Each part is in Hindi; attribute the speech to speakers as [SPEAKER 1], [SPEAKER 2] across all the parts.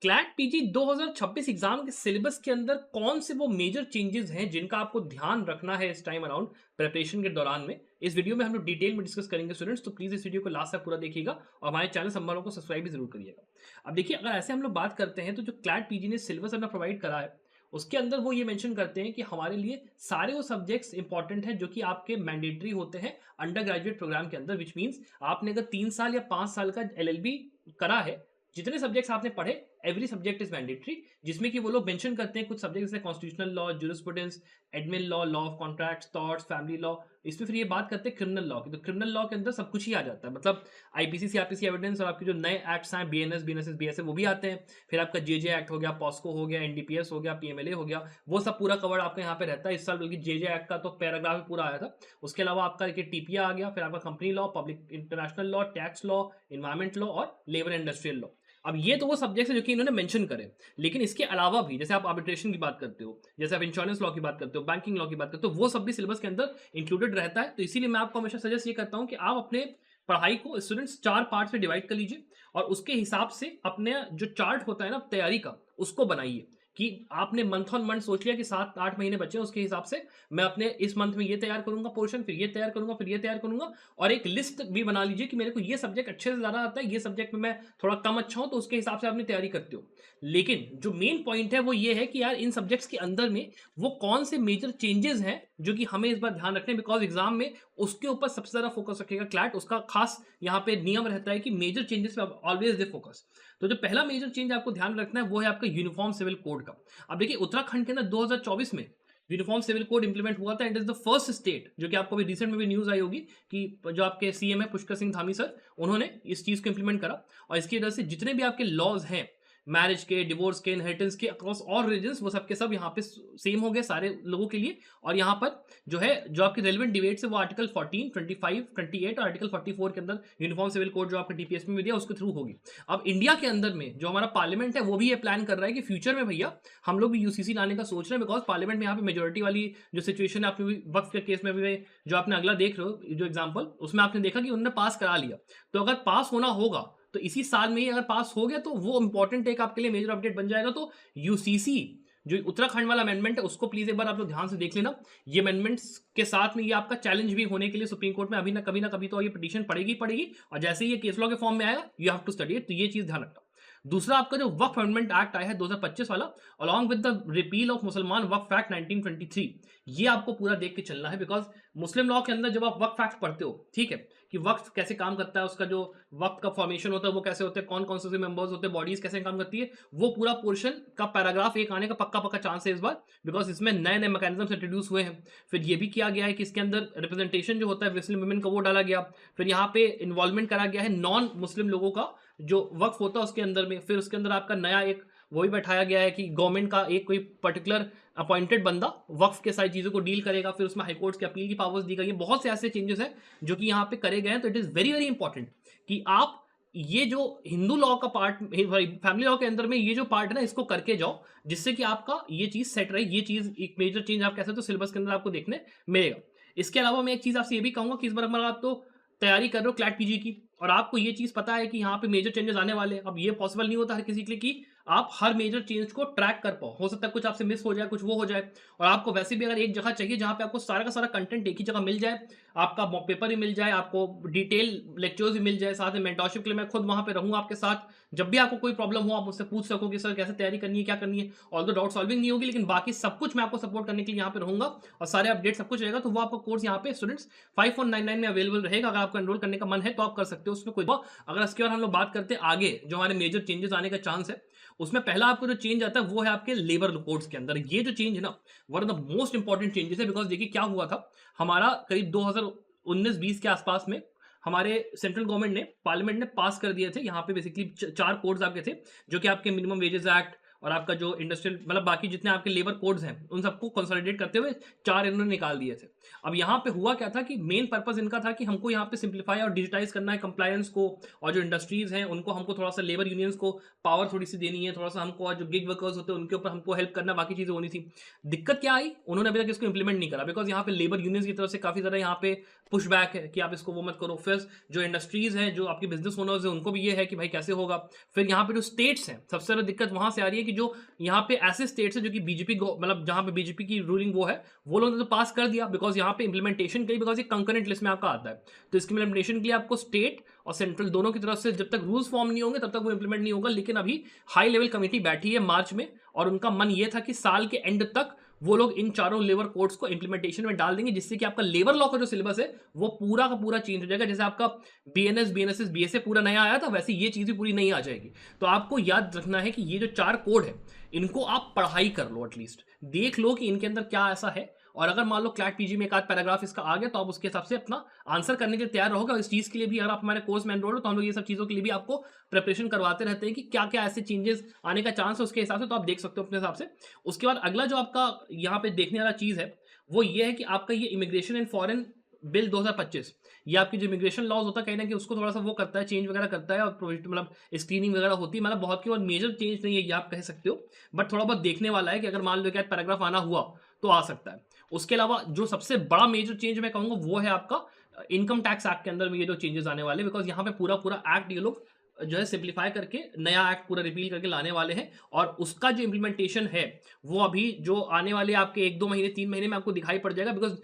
[SPEAKER 1] क्लैट पीजी 2026 एग्जाम के सिलेबस के अंदर कौन से वो मेजर चेंजेस हैं जिनका आपको ध्यान रखना है इस टाइम अराउंड प्रिपरेशन के दौरान में। इस वीडियो में हम लोग डिटेल में डिस्कस करेंगे स्टूडेंट्स, तो प्लीज इस वीडियो को लास्ट तक पूरा देखिएगा और हमारे चैनल संभालों को सब्सक्राइब भी जरूर करिएगा। अब देखिए, अगर ऐसे हम लोग बात करते हैं तो जो क्लैट पीजी ने सिलेबस हमें प्रोवाइड करा है उसके अंदर वो ये मेंशन करते हैं कि हमारे लिए सारे वो सब्जेक्ट्स इंपॉर्टेंट हैं जो कि आपके मैंडेटरी होते हैं अंडर ग्रेजुएट प्रोग्राम के अंदर, विच मीन्स आपने अगर 3 साल या 5 साल का एलएलबी करा है, जितने सब्जेक्ट्स आपने पढ़े एवरी सब्जेक्ट इज मैंडेटरी। जिसमें कि वो लोग मेंशन करते हैं कुछ सब्जेक्ट जैसे constitutional law, jurisprudence, admin law, law of contracts, thoughts, family law. इसमें फिर ये बात करते हैं क्रिमिनल लॉ की, तो क्रिमिनल लॉ के अंदर सब कुछ ही आ जाता है, मतलब आईपीसी, सीआरपीसी एविडेंस और आपके जो नए एक्ट्स हैं बीएनएस, बीएनएसएस, बीएसए वो भी आते हैं। फिर आपका जेजे एक्ट हो गया, पॉस्को हो गया, एनडीपीएस हो गया, पीएमएलए हो गया, वो सब पूरा कवर आपका यहाँ पे रहता है। इस साल बल्कि जेजे एक्ट का तो पैराग्राफ पूरा आया था। उसके अलावा आपका टीपीए आ गया, फिर आपका company law, public international law, tax law, environment law और लेबर इंडस्ट्रियल लॉ। अब ये तो वो सब्जेक्ट्स है जो कि इन्होंने मेंशन करे, लेकिन इसके अलावा भी जैसे आप आर्बिट्रेशन की बात करते हो, जैसे आप इंश्योरेंस लॉ की बात करते हो, बैंकिंग लॉ की बात करते हो, वो सब भी सिलेबस के अंदर इंक्लूडेड रहता है। तो इसीलिए मैं आपको हमेशा सजेस्ट ये करता हूं कि आप अपने पढ़ाई को स्टूडेंट्स 4 पार्ट में डिवाइड कर लीजिए और उसके हिसाब से अपने जो चार्ट होता है ना तैयारी का, उसको बनाइए कि आपने मंथ ऑन मंथ सोच लिया कि 7-8 महीने बचे हैं, उसके हिसाब से मैं अपने इस मंथ में ये तैयार करूंगा पोर्शन, फिर ये तैयार करूंगा, फिर ये तैयार करूंगा। और एक लिस्ट भी बना लीजिए कि मेरे को ये सब्जेक्ट अच्छे से ज्यादा आता है, ये सब्जेक्ट में मैं थोड़ा कम अच्छा हूं, तो उसके हिसाब से अपनी तैयारी करते हो। लेकिन जो मेन पॉइंट है वो ये है कि यार इन सब्जेक्ट्स के अंदर में वो कौन से मेजर चेंजेस हैं जो कि हमें इस बार ध्यान रखने, बिकॉज एग्जाम में उसके ऊपर सबसे ज्यादा फोकस रखेगा क्लैट। उसका खास यहाँ पे नियम रहता है कि मेजर चेंजेस पे ऑलवेज दे फोकस। तो जो पहला मेजर चेंज आपको ध्यान रखना है वो है आपका यूनिफॉर्म सिविल कोड का। अब देखिए, उत्तराखंड के अंदर 2024 में यूनिफॉर्म सिविल कोड इंप्लीमेंट हुआ था and is the first state, जो कि आपको अभी रिसेंट में भी न्यूज आई होगी कि जो आपके सीएम है पुष्कर सिंह धामी सर, उन्होंने इस चीज को इंप्लीमेंट करा। और इसकी वजह से जितने भी आपके लॉज हैं मैरिज के, डिवोर्स के, इनहेरिटेंस के अक्रॉस ऑल रीजन्स, वो सबके सब यहाँ पे सेम हो गए सारे लोगों के लिए। और यहाँ पर जो है जो आपके रेलिवेंट डिबेट्स है वो आर्टिकल 14, 25, 28 और आर्टिकल 44 के अंदर यूनिफॉर्म सिविल कोड जो आपके टीपीएस में भी दिया उसके थ्रू होगी। अब इंडिया के अंदर में जो हमारा पार्लियामेंट है वो भी ये प्लान कर रहा है कि फ्यूचर में भैया हम लोग भी यूसीसी लाने का सोच रहे हैं, बिकॉज पार्लियामेंट में यहाँ पे मेजोरिटी वाली जो सिचुएशन है, आपने वक्त के केस में भी जो आपने अगला देख रहे हो जो एग्जाम्पल, उसमें आपने देखा कि उन्होंने पास करा लिया। तो अगर पास होना होगा तो इसी साल में ही अगर पास हो गया तो वो इंपॉर्टेंट एक आपके लिए मेजर अपडेट बन जाएगा। तो यूसीसी जो उत्तराखंड वाला अमेंडमेंट है उसको प्लीज एक बार आप लोग ध्यान से देख लेना। ये अमेंडमेंट्स के साथ में ये आपका चैलेंज भी होने के लिए सुप्रीम कोर्ट में अभी ना कभी तो ये पिटीशन पड़ेगी पड़ेगी, और जैसे ही ये केस लॉ के फॉर्म में आएगा you have to study it, तो ये चीज ध्यान रखना। दूसरा आपका जो वक्फ अमेंडमेंट एक्ट आया है 2025 वाला, along with the repeal of मुसलमान वक्फ एक्ट 1923, ये आपको पूरा देख के चलना है। बिकॉज मुस्लिम लॉ के अंदर जब आप वक्फ एक्ट पढ़ते हो, ठीक है, कि वक्फ कैसे काम करता है, उसका जो वक्त का फॉर्मेशन होता है वो कैसे होता है, कौन कौन से मेंबर्स होते हैं, बॉडीज कैसे काम करती है, वो पूरा पोर्शन का पैराग्राफ एक आने का पक्का पक्का चांस है इस बार, बिकॉज इसमें नए नए मैकेनिज्म इंट्रोड्यूस हुए हैं। फिर ये भी किया गया है कि इसके अंदर रिप्रेजेंटेशन जो होता है मुस्लिम वुमेन का वो डाला गया। फिर यहाँ पे इन्वॉल्वमेंट करा गया है नॉन मुस्लिम लोगों का जो वक्फ होता है उसके अंदर में। फिर उसके अंदर आपका नया एक वो भी बैठाया गया है कि गवर्नमेंट का एक कोई पर्टिकुलर अपॉइंटेड बंदा वक्फ के सारी चीजों को डील करेगा। फिर उसमें हाईकोर्ट की अपील की पावर्स दी गई है। बहुत से ऐसे चेंजेस हैं जो कि यहाँ पे करे गए हैं। तो it is very very important कि आप ये जो हिंदू लॉ का पार्ट, फैमिली लॉ के अंदर में ये जो पार्ट है ना, इसको करके जाओ, जिससे कि आपका ये चीज सेट रहे। ये चीज एक मेजर चेंज आप कह सकते हो सिलेबस के अंदर आपको देखने मिलेगा। इसके अलावा मैं एक चीज आपसे ये भी कहूंगा कि इस बार अगर आप तो तैयारी कर रहे हो क्लैट पीजी की और आपको ये चीज पता है कि यहाँ पे मेजर चेंजेस आने वाले हैं, अब ये पॉसिबल नहीं होता हर किसी के लिए कि आप हर मेजर चेंज को ट्रैक कर पाओ। हो सकता है कुछ आपसे मिस हो जाए, कुछ वो हो जाए। और आपको वैसे भी अगर एक जगह चाहिए जहां पे आपको सारा का सारा कंटेंट एक ही जगह मिल जाए, आपका मॉक पेपर भी मिल जाए, आपको डिटेल लेक्चर्स भी मिल जाए, साथ में मेंटरशिप के लिए मैं खुद वहां पे रहूंगा आपके साथ। जब भी आपको कोई प्रॉब्लम हो आप मुझसे पूछ सको कि सर कैसे तैयारी करनी है, क्या करनी है। ऑल्दो डाउट सॉल्विंग नहीं होगी, लेकिन बाकी सब कुछ मैं आपको सपोर्ट करने के लिए यहाँ पे रहूंगा और सारे अपडेट सब कुछ रहेगा। तो वो आपका कोर्स यहाँ पे स्टूडेंट्स 5499 में अवेलेबल रहेगा। अगर आपको एनरोल करने का मन है तो आप कर सकते हो, उसमें कोई। अगर इसके बाद हम लोग बात करते हैं आगे जो हमारे मेजर चेंजेस आने का चांस है, उसमें पहला आपको जो चेंज आता है वो है आपके लेबर कोड्स के अंदर। ये जो चेंज है ना, one of the most important changes है। बिकॉज देखिए क्या हुआ था, हमारा करीब 2019-20 के आसपास में हमारे सेंट्रल गवर्नमेंट ने, पार्लियामेंट ने पास कर दिए थे यहाँ पे बेसिकली 4 कोड्स आपके थे, जो कि आपके मिनिमम वेजेस एक्ट और आपका जो इंडस्ट्रियल मतलब बाकी जितने आपके लेबर कोड्स हैं उन सबको कंसोलिडेट करते हुए 4 इन्होंने निकाल दिए थे। अब यहाँ पे हुआ क्या था कि मेन पर्पस इनका था कि हमको यहाँ पे सिंप्लीफाई और डिजिटाइज करना है कंप्लायंस को, और जो इंडस्ट्रीज हैं उनको हमको थोड़ा सा लेबर यूनियंस को पावर थोड़ी सी देनी है, थोड़ा सा हमको, और जो गिग वर्कर्स होते हैं उनके ऊपर हमको हेल्प करना, बाकी चीजें होनी थी। दिक्कत क्या आई, उन्होंने अभी तक इसको इंप्लीमेंट नहीं करा, बिकॉज यहाँ पे लेबर यूनियंस की तरफ से काफी ज्यादा यहाँ पे पुश बैक है कि आप इसको वो मत करो। फिर जो इंडस्ट्रीज हैं, जो आपकी बिजनेस ओनर्स हैं, उनको भी ये है कि भाई कैसे होगा। फिर यहाँ पे जो स्टेट्स हैं, सबसे ज्यादा दिक्कत वहां से आ रही है कि जो यहाँ पे ऐसे स्टेट्स है जो कि बीजेपी मतलब जहां पे बीजेपी की रूलिंग वो है, वो लोगों ने तो पास कर दिया, बिकॉज यहाँ पे इंप्लीमेंटेशन के लिए, बिकॉज ये कंकरेंट लिस्ट में आपका आता है, तो इसकी इंप्लीमेंटेशन के लिए आपको स्टेट और सेंट्रल दोनों की तरफ से जब तक रूल्स फॉर्म नहीं होंगे तब तक वो इंप्लीमेंट नहीं होगा। लेकिन अभी हाई लेवल कमेटी बैठी है मार्च में, और उनका मन ये था कि साल के एंड तक वो लोग इन चारों लेबर कोड्स को इंप्लीमेंटेशन में डाल देंगे, जिससे कि आपका लेबर लॉ का जो सिलेबस है वो पूरा का पूरा चेंज हो जाएगा। जैसे आपका बीएनएस, बीएनएसएस, बीएसए पूरा नया आया था, वैसे ये चीज भी पूरी नई आ जाएगी। तो आपको याद रखना है कि ये जो 4 कोड है इनको आप पढ़ाई कर लो, एटलीस्ट देख लो कि इनके अंदर क्या ऐसा है, और अगर मान लो क्लैट पीजी में एक आध पैराग्राफ इसका आ गया तो आप उसके हिसाब से अपना आंसर करने के लिए तैयार रहोगे। इस चीज के लिए भी अगर आप हमारे कोर्स में एनरोल हो तो हम लोग ये सब चीजों के लिए भी आपको प्रिपरेशन करवाते रहते हैं कि क्या क्या ऐसे चेंजेस आने का चांस है उसके हिसाब से, तो आप देख सकते हो अपने हिसाब से। उसके बाद अगला जो आपका यहाँ पे देखने वाला चीज है वो ये है कि आपका ये इमिग्रेशन एंड फॉरेन बिल 2025, ये आपकी जो इमिग्रेशन लॉज होता है कहीं ना कहीं उसको थोड़ा सा वो करता है, चेंज वगैरह करता है, और मतलब स्क्रीनिंग वगैरह होती है, मतलब बहुत की और मेजर चेंज नहीं है ये आप कह सकते हो, बट थोड़ा बहुत देखने वाला है कि अगर मान लो क्या पैराग्राफ आना हुआ तो आ सकता है। उसके अलावा जो सबसे बड़ा मेजर चेंज मैं कहूंगा वो है आपका इनकम टैक्स एक्ट के अंदर में ये जो चेंजेस आने वाले, बिकॉज यहाँ पे पूरा पूरा एक्ट ये लोग जो है सिंप्लीफाई करके नया एक्ट पूरा रिपील करके लाने वाले हैं, और उसका जो इम्प्लीमेंटेशन है वो अभी जो आने वाले आपके 1-2 महीने 3 महीने में आपको दिखाई पड़ जाएगा, बिकॉज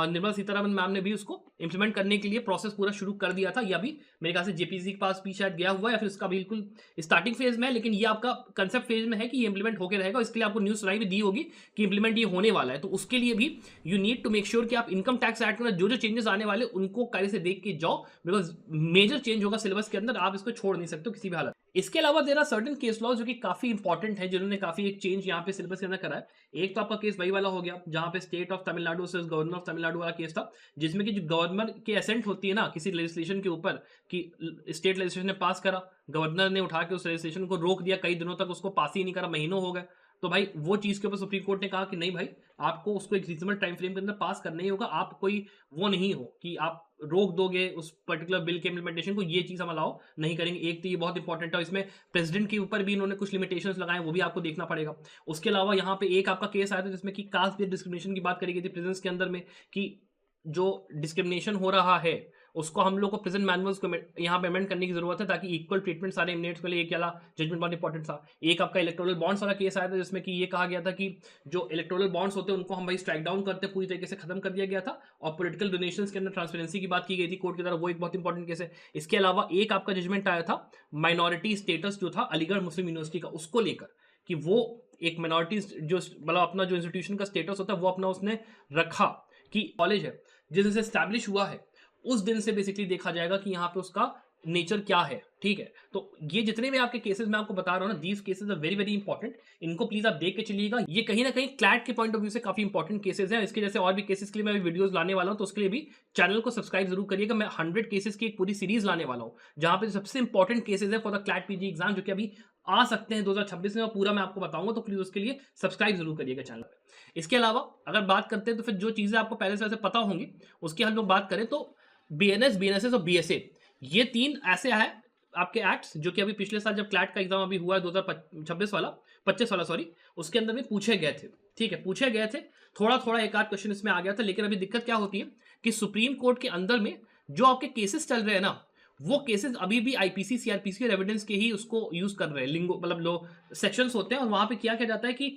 [SPEAKER 1] निर्मला सीतारमन मैम ने भी उसको इंप्लीमेंट करने के लिए प्रोसेस पूरा शुरू कर दिया था। या भी मेरे ख्याल से जेपीसी के पास भी शायद गया हुआ है, या फिर इसका बिल्कुल स्टार्टिंग फेज में है, लेकिन ये आपका कंसेप्ट फेज में है कि ये इंप्लीमेंट होकर रहेगा। इसके लिए आपको न्यूज सुनाई भी दी होगी कि इंप्लीमेंट ये होने वाला है, तो उसके लिए भी you need to make sure कि आप इनकम टैक्स एक्ट में जो जो चेंजेस आने वाले उनको कार्य से देख के जाओ, बिकॉज मेजर चेंज होगा सिलेबस के अंदर, आप इसको छोड़ नहीं सकते किसी भी हालत। इसके अलावा there are certain case law जो कि काफी इंपॉर्टेंट है, जिन्होंने काफी एक चेंज यहाँ पे सिलेबस के अंदर करा है। एक तो आपका केस वही वाला हो गया जहां पे स्टेट ऑफ तमिलनाडु से गवर्नर ऑफ तमिलनाडु वाला केस था, जिसमें कि जो गवर्नर की एसेंट होती है ना किसी लेजिस्लेशन के ऊपर, कि स्टेट लेजिस्लेशन ने पास करा, गवर्नर ने उठा के उस लेजिस्लेशन को रोक दिया, कई दिनों तक उसको पास ही नहीं करा, महीनों हो गए, तो भाई वो चीज के ऊपर सुप्रीम कोर्ट ने कहा कि नहीं भाई, आपको उसको एक रीजनेबल टाइम फ्रेम के अंदर पास करना ही होगा। आप कोई वो नहीं हो कि आप रोक दोगे उस पर्टिकुलर बिल के इंप्लीमेंटेशन को, ये चीज हम अलाउ नहीं करेंगे। एक तो ये बहुत इंपॉर्टेंट है, इसमें प्रेसिडेंट के ऊपर भी इन्होंने कुछ लिमिटेशंस लगाए, वो भी आपको देखना पड़ेगा। उसके अलावा यहाँ पे एक आपका केस आया था जिसमें कि कास्ट बेस्ड डिस्क्रिमिनेशन की बात करी गई थी प्रिजन्स के अंदर में, कि जो डिस्क्रिमिनेशन हो रहा है उसको हम लोग को प्रेजेंट मैनुअल्स को यहाँ पे अमेंड करने की जरूरत है, ताकि इक्वल ट्रीटमेंट सारे इमिनेट्स के लिए। एक वाला जजमेंट बहुत इंपॉर्टेंट था। एक आपका इलेक्टोरल बॉन्ड्स वाला केस आया था जिसमें कि ये कहा गया था कि जो इलेक्टोरल बॉन्ड्स होते हैं उनको हम भाई स्ट्राइक डाउन करते पूरी तरीके से खत्म कर दिया गया था, और पॉलिटिकल डोनेशंस के अंदर ट्रांसपेरेंसी की बात की गई थी कोर्ट की तरफ, वो एक बहुत इंपॉर्टेंट केस है। इसके अलावा एक आपका जजमेंट आया था माइनॉरिटी स्टेटस जो था अलीगढ़ मुस्लिम यूनिवर्सिटी का, उसको लेकर कि वो एक माइनॉरिटी जो मतलब अपना जो इंस्टीट्यूशन का स्टेटस होता है वो अपना उसने रखा, कि कॉलेज है जिस दिन से स्टैब्लिश हुआ है उस दिन से बेसिकली देखा जाएगा कि यहाँ पे उसका नेचर क्या है। ठीक है, तो ये जितने भी आपके केसेस मैं आपको बता रहा हूँ ना, these cases are very very important, इनको प्लीज आप देख के चलिएगा। ये कहीं ना कहीं क्लैट के पॉइंट ऑफ व्यू से काफी इंपॉर्टेंट केसेस हैं। इसके जैसे और भी केसेस के लिए मैं वीडियोस लाने वाला हूँ, तो उसके लिए भी चैनल को सब्सक्राइब जरूर करिएगा। मैं 100 केसेस की एक पूरी सीरीज लाने वाला हूँ जहां पे सबसे इंपॉर्टेंट केसेस है for the CLAT PG exam, जो कि अभी आ सकते हैं 2026 में, और पूरा मैं आपको बताऊंगा, तो प्लीज उसके लिए सब्सक्राइब जरूर करिएगा चैनल पर। इसके अलावा अगर बात करते हैं तो फिर जो चीजें आपको पहले से वैसे पता होंगी उसकी हम लोग बात करें तो बीएनएस, बीएनएसएस और बीएसए, ये 3 ऐसे हैं आपके एक्ट्स जो कि अभी पिछले साल जब क्लैट का एग्जाम अभी हुआ है 2026 वाला 25 वाला सॉरी, उसके अंदर भी पूछे गए थे। ठीक है, पूछे गए थे, थोड़ा थोड़ा एक आध क्वेश्चन इसमें आ गया था। लेकिन अभी दिक्कत क्या होती है कि सुप्रीम कोर्ट के अंदर में जो आपके केसेस चल रहे हैं ना, वो केसेस अभी भी आईपीसी सीआरपीसी और एविडेंस के ही उसको यूज कर रहे हैं, लिंगो मतलब लो सेक्शंस होते हैं, और वहां पे क्या किया जाता है कि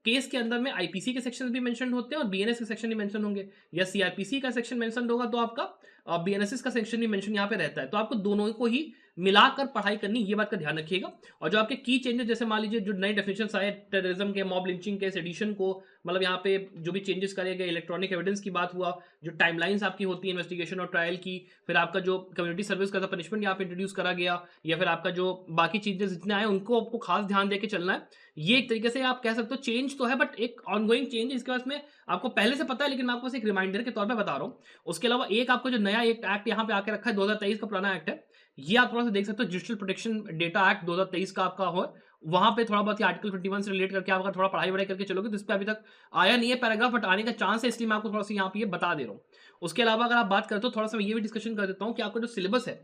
[SPEAKER 1] केस के अंदर में आईपीसी के सेक्शन भी मेंशन होते हैं और बीएनएस के सेक्शन भी मेंशन होंगे, या सीआरपीसी का सेक्शन मेंशन होगा तो आपका बीएनएसएस का सेक्शन भी मेंशन यहाँ पे रहता है। तो आपको दोनों को ही मिलाकर पढ़ाई करनी, ये बात का ध्यान रखिएगा। और जो आपके की चेंजेस, जैसे मान लीजिए जो नए डेफिनेशन आए टेररिज्म के, मॉब लिंचिंग के, सेडिशन को, मतलब यहाँ पे जो भी चेंजेस करे गए, इलेक्ट्रॉनिक एविडेंस की बात हुआ, जो टाइमलाइंस आपकी होती है इन्वेस्टिगेशन और ट्रायल की, फिर आपका जो कम्युनिटी सर्विस का पनिशमेंट यहाँ पे इंट्रोड्यूस करा गया, या फिर आपका जो बाकी चीजें जितने आए उनको आपको खास ध्यान देके चलना है। ये एक तरीके से आप कह सकते हो चेंज तो है, बट एक ऑनगोइंग चेंज है, इसके बाद में आपको पहले से पता है, लेकिन मैं आपको एक रिमाइंडर के तौर पे बता रहा हूँ। उसके अलावा एक आपको जो नया एक एक्ट यहाँ पे आके रखा है 2023 का पुराना एक्ट है, ये आप थोड़ा सा देख सकते हो, डिजिटल प्रोटेक्शन डेटा एक्ट 2023 का आपका हो, वहां पे थोड़ा बहुत आर्टिकल 21 से रिलेट करके आप अगर थोड़ा पढ़ाई वढ़ाई करके चलोगे तो इस पे अभी तक आया नहीं है पैराग्राफ, बट आने का चांस है, इसलिए मैं आपको थोड़ा सा यहाँ पे ये बता दे रहा हूँ। उसके अलावा अगर आप बात करते हो, थोड़ा सा मैं ये भी डिस्कशन कर देता हूँ कि आपका जो सिलेबस है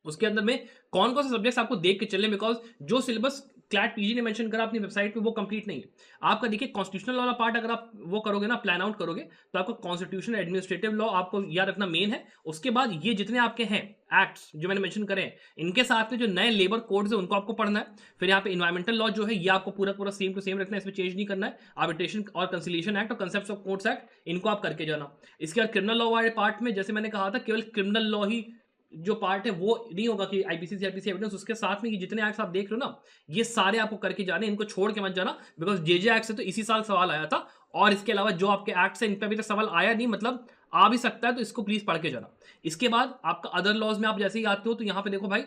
[SPEAKER 1] उसके अंदर में कौन-कौन से सब्जेक्ट्स आपको देख के चलने, बिकॉज़ जो सिलेबस क्लैट पीजी ने मेंशन करा अपनी वेबसाइट पे वो कंप्लीट नहीं है। आपका देखिए कॉन्स्टिट्यूशनल वाला पार्ट अगर आप वो करोगे ना, प्लान आउट करोगे, तो आपका कॉन्स्टिट्यूशन, एडमिनिस्ट्रेटिव लॉ आपको याद रखना मेन है। उसके बाद ये जितने आपके हैं एक्ट्स जो मैंने मेंशन करे हैं, इनके साथ में जो नए लेबर कोड्स हैं उनको आपको पढ़ना है। फिर यहाँ पे एनवायरमेंटल लॉ जो है ये आपको पूरा-पूरा सेम टू सेम रखना है, इसमें चेंज नहीं करना है। आर्बिट्रेशन और कंसिलिएशन एक्ट और कांसेप्ट्स ऑफ कोर्ट्स एक्ट इनको आप करके जाना। इसके बाद क्रिमिनल लॉ वाले पार्ट में जैसे मैंने कहा था, केवल क्रिमिनल लॉ ही जो पार्ट है वो नहीं होगा कि आईपीसी सीआरपीसी एविडेंस, उसके साथ में ये जितने एक्ट्स आप देख रहे हो ना, ये सारे आपको करके जाने, इनको छोड़ के मत जाना, बिकॉज जेजे एक्ट से तो इसी साल सवाल आया था। और इसके अलावा जो आपके एक्ट्स हैं इन पे अभी तक सवाल आया नहीं, मतलब आ भी सकता है, तो इसको प्लीज पढ़ के जाना। इसके बाद आपका अदर लॉज में आप जैसे ही आते हो तो यहाँ पे देखो भाई,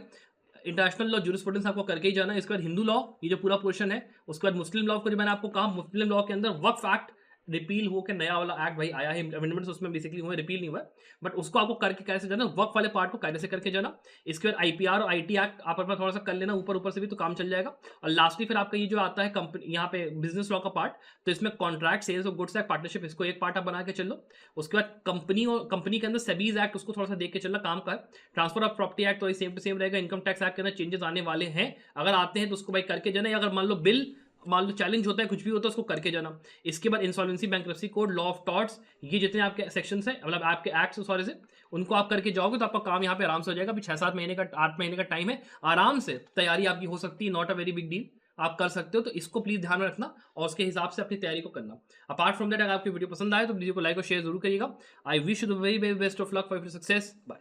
[SPEAKER 1] इंटरनेशनल लॉ जूरिस्प्रूडेंस आपको करके ही जाना है। इसके बाद हिंदू लॉ, ये जो पूरा पोर्शन है। उसके बाद मुस्लिम लॉ को जो मैंने आपको कहा, मुस्लिम लॉ के अंदर वक्फ एक्ट रिपील होकर नया वाला एक्ट भाई आया है, अमेंडमेंट्स उसमें बेसिकली हुए, रिपील नहीं हुआ, बट उसको आपको करके कैसे जाना, वक्फ वाले पार्ट को कायदे से करके जाना। इसके बाद आईपीआर और आईटी एक्ट आप अपना थोड़ा सा कर लेना ऊपर ऊपर से भी, तो काम चल जाएगा। और लास्टली फिर आपका ये जो आता है कंपनी, यहाँ पे बिजनेस लॉ का पार्ट, तो इसमें contract, sales of goods act, partnership, इसको एक पार्ट आप बना के चल लो। उसके बाद कंपनी और कंपनी के अंदर सेबीज एक्ट, उसको थोड़ा सा देख के चलना, काम का है। ट्रांसफर ऑफ प्रॉपर्टी एक्ट तो सेम टू सेम रहेगा। इनकम टैक्स एक्ट के अंदर चेंजेस आने वाले हैं, अगर आते हैं तो उसको भाई करके जाना, या अगर मान लो चैलेंज होता है, कुछ भी होता है, उसको करके जाना। इसके बाद insolvency, bankruptcy code, law of torts, ये जितने आपके सेक्शंस हैं, मतलब आपके एक्ट्स सॉरी से, उनको आप करके जाओगे तो आपका काम यहाँ पे आराम से हो जाएगा। अभी 6-7 महीने का, 8 महीने का टाइम है, आराम से तैयारी आपकी हो सकती है, not a very big deal, आप कर सकते हो। तो इसको प्लीज ध्यान में रखना और उसके हिसाब से अपनी तैयारी को करना। अपार्ट फ्रॉम दैट, अगर आपकी वीडियो पसंद आए तो वीडियो को लाइक और शेयर जरूर करिएगा। I wish you the very very best of luck for your success. Bye.